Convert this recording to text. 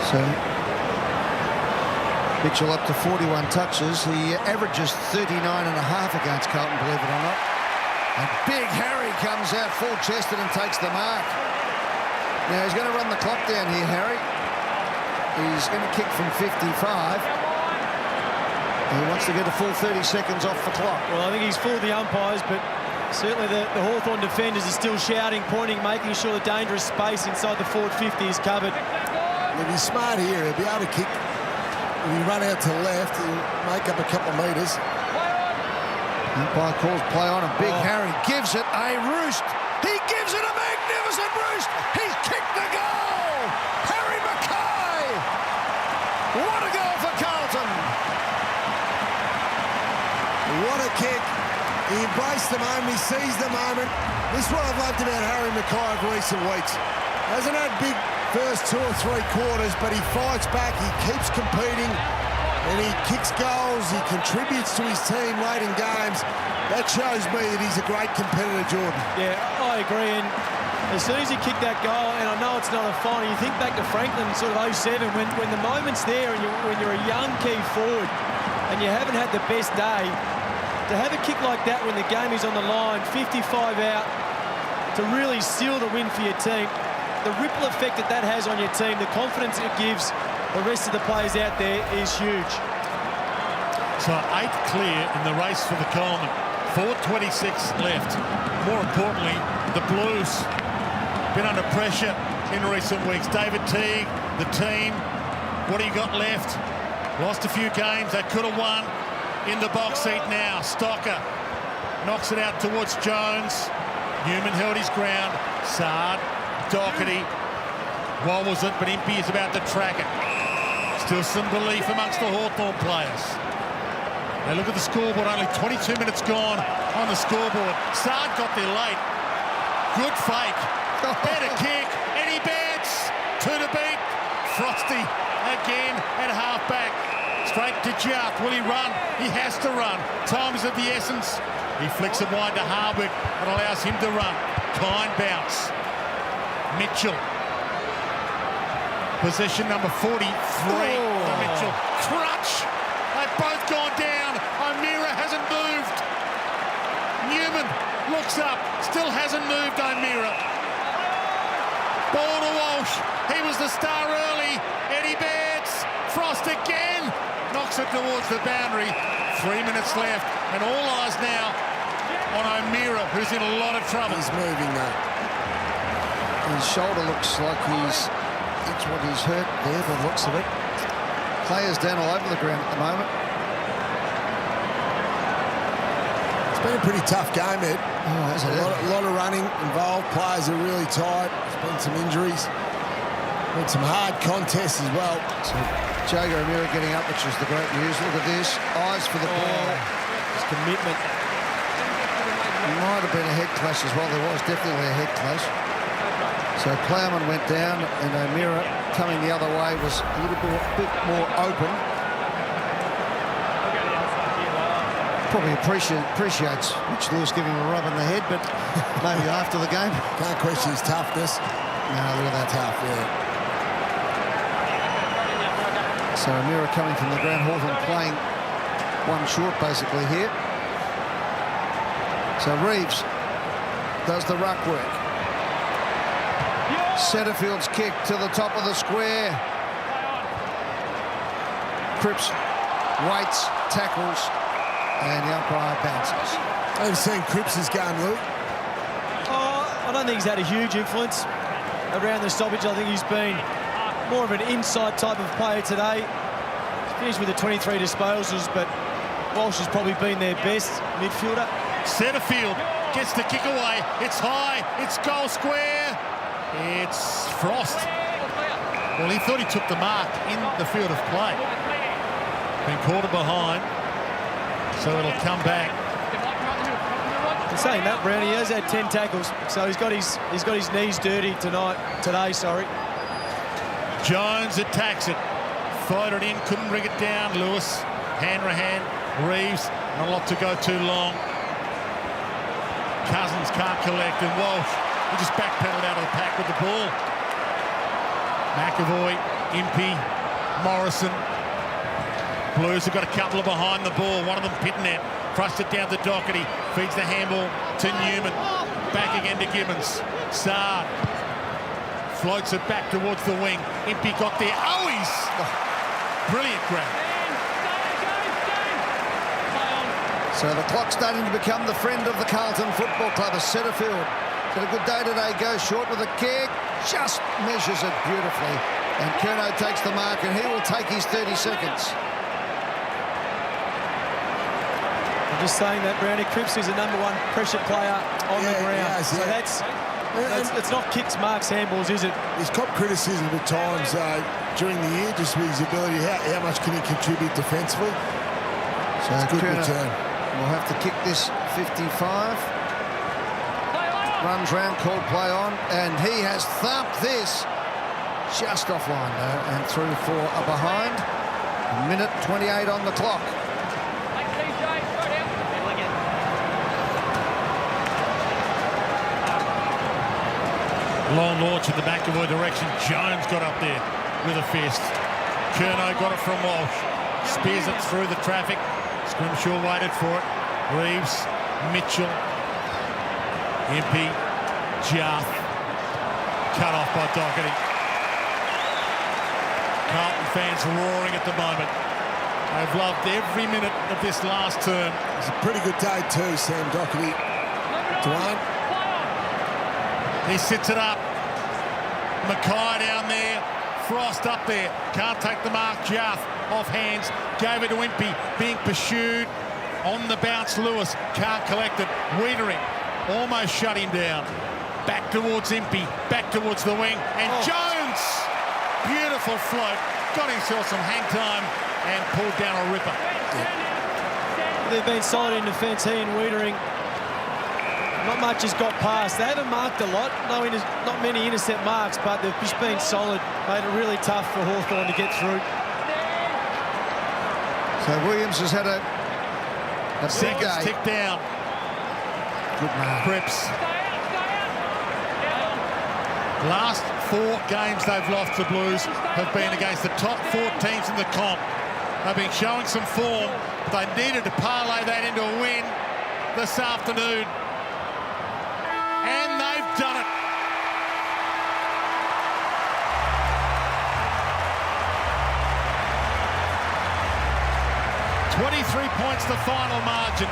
So Mitchell up to 41 touches. He averages 39.5 against Carlton, believe it or not. And Big Harry comes out full-chested and takes the mark. Now he's going to run the clock down here, Harry. He's going to kick from 55. He wants to get a full 30 seconds off the clock. Well, I think he's fooled the umpires, but certainly the Hawthorn defenders are still shouting, pointing, making sure the dangerous space inside the forward 50 is covered. If he's smart here, he'll be able to kick. If he run out to the left, he'll make up a couple of metres. Umpire calls play on, and Big Harry gives it a roost. He gives it a magnificent roost. He's kicked the goal. Harry Mackay. What a goal for Carlton. What a kick. He embraced the moment. He seized the moment. This is what I've loved about Harry Mackay of recent weeks. Hasn't had big first 2 or 3 quarters, but he fights back. He keeps competing. And he kicks goals, he contributes to his team late in games. That shows me that he's a great competitor, Jordan. Yeah, I agree. And as soon as he kicked that goal, and I know it's not a final, you think back to Franklin, sort of 07, when the moment's there and when you're a young key forward and you haven't had the best day, to have a kick like that when the game is on the line, 55 out, to really seal the win for your team, the ripple effect that has on your team, the confidence it gives the rest of the players out there is huge. So 8th clear in the race for the Coleman. 4:26 left. More importantly, the Blues been under pressure in recent weeks. David Teague, the team, what do you got left? Lost a few games they could have won. In the box seat now. Stocker knocks it out towards Jones. Newman held his ground. Sard, Doherty. Wobbles it, but Impey is about to track it. Still some belief amongst the Hawthorn players. They look at the scoreboard, only 22 minutes gone on the scoreboard. Sard got there late. Good fake. Better kick. Eddie Betts. 2 to beat. Frosty again at half-back. Straight to Juff. Will he run? He has to run. Time is of the essence. He flicks it wide to Harwick and allows him to run. Kind bounce. Mitchell. Possession number 43 for Mitchell. Crutch! They've both gone down. O'Meara hasn't moved. Newman looks up. Still hasn't moved, O'Meara. Ball to Walsh. He was the star early. Eddie Betts. Frost again. Knocks it towards the boundary. 3 minutes left. And all eyes now on O'Meara, who's in a lot of trouble. He's moving now. His shoulder looks like that's what he's hurt there, by the looks of it. Players down all over the ground at the moment. It's been a pretty tough game, Ed. Oh, has it? A lot of running involved. Players are really tired. There's been some injuries. Been some hard contests as well. So Jago O'Meara getting up, which is the great news. Look at this. Eyes for the ball. His commitment. Might have been a head clash as well. There was definitely a head clash. So Plowman went down, and O'Meara coming the other way was a little bit more open. Probably appreciates Mitch Lewis giving him a rub in the head, but maybe after the game. Can't question his toughness. No, look at that. Tough, yeah. So O'Meara coming from the ground, Hawthorn playing one short basically here. So Reeves does the ruck work. Setterfield's kick to the top of the square. Cripps waits, tackles, and the umpire bounces. I haven't seen Cripps' game, Luke. I don't think he's had a huge influence around the stoppage. I think he's been more of an inside type of player today. He's finished with the 23 disposals, but Walsh has probably been their best midfielder. Setterfield gets the kick away. It's high. It's goal square. It's Frost. Well, he thought he took the mark in the field of play. Been quarter behind, so it'll come back. In saying that, Brown, he has had 10 tackles, so he's got his knees dirty today. Sorry. Jones attacks it. Fired it in, couldn't rig it down. Lewis, Hanrahan, Reeves, not a lot to go too long. Cousins can't collect, and Walsh, he just backpedaled out of the pack with the ball. McAvoy Impey, Morrison. Blues have got a couple of behind the ball. One of them Pitnet. Thrust it down to Doherty. Feeds the handball to Newman. Back again to Gibbons. Saad floats it back towards the wing. Impey got there. Oh, he's... brilliant grab. So the clock's starting to become the friend of the Carlton Football Club as Setterfield. Had a good day today, goes short with a kick, just measures it beautifully. And Curnow takes the mark, and he will take his 30 seconds. I'm just saying that Brownie Cripps is the #1 pressure player on the ground. Yes, so it's not kicks, marks, handballs, is it? He's caught criticism at times during the year, just with his ability, how much can he contribute defensively. So it's a good return. We'll have to kick this 55. Runs round, called play on, and he has thumped this just offline though, and through for a behind. A minute 28 on the clock. Long launch in the McAvoy direction. Jones got up there with a fist. Curnow got it from Walsh. Spears it through the traffic. Scrimshaw waited for it. Reeves, Mitchell, Impey, Jarth. Cut off by Doherty. Carlton fans roaring at the moment. They've loved every minute of this last term. It's a pretty good day too, Sam Doherty. Dwayne. He sits it up. Mackay down there. Frost up there. Can't take the mark. Jarth off hands. Gave it to Impey. Being pursued. On the bounce, Lewis. Can't collect it. Wiedering almost shut him down. Back towards Impey. Back towards the wing. And Jones! Beautiful float. Got himself some hang time and pulled down a ripper. They've been solid in defence, he and Wiedering. Not much has got past. They haven't marked a lot. Not many intercept marks, but they've just been solid. Made it really tough for Hawthorn to get through. So Williams has had a big Seconds day. tick down. Good man. Cripps. Last 4 games they've lost, the Blues have been against the top 4 teams in the comp. They've been showing some form, but they needed to parlay that into a win this afternoon. And they've done it. 23 points the final margin.